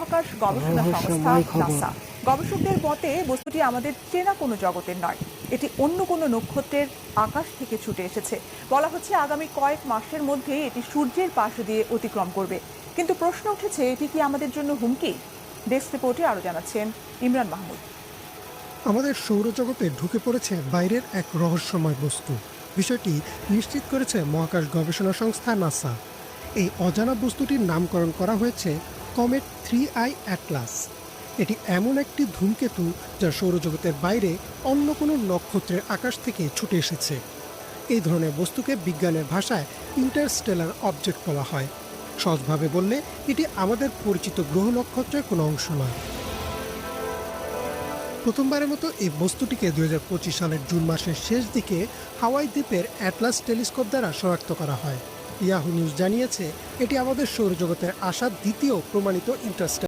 মহাকাশ গবেষণা সংস্থা নাসা। গবেষকদের মতে বস্তুটি আমাদের চেনা কোনো জগতের নয়, এটি অন্য কোনো নক্ষত্রের আকাশ থেকে ছুটে এসেছে। বলা হচ্ছে আগামী কয়েক মাসের মধ্যে এটি সূর্যের পাশ দিয়ে অতিক্রম করবে। কিন্তু প্রশ্ন উঠেছে, এটি কি আমাদের জন্য হুমকি? ডেস্ক রিপোর্টে আরো জানাচ্ছেন ইমরান মাহমুদ। আমাদের সৌরজগতে ঢুকে পড়েছে বাইরের এক রহস্যময় বস্তু। বিষয়টি নিশ্চিত করেছে মহাকাশ গবেষণা সংস্থা নাসা। এই অজানা বস্তুটির নামকরণ করা হয়েছে কমেট 3I অ্যাটলাস। এটি এমন একটি ধূমকেতু যা সৌরজগতের বাইরে অন্য কোনো নক্ষত্রের আকাশ থেকে ছুটে এসেছে। এই ধরনের বস্তুকে বিজ্ঞানের ভাষায় ইন্টারস্টেলার অবজেক্ট বলা হয়। সহজভাবে বললে এটি আমাদের পরিচিত গ্রহ নক্ষত্রের কোনো অংশ নয়। প্রথমবারের মতো এই বস্তুটিকে 2025 সালের জুন মাসের শেষ দিকে হাওয়াই দ্বীপের অ্যাটলাস টেলিস্কোপ দ্বারা শনাক্ত করা হয়। ইয়াহু নিউজ জানিয়েছে এটি আমাদের সৌরজগতের আসা দ্বিতীয় প্রমাণিত ইন্টারস্টেলার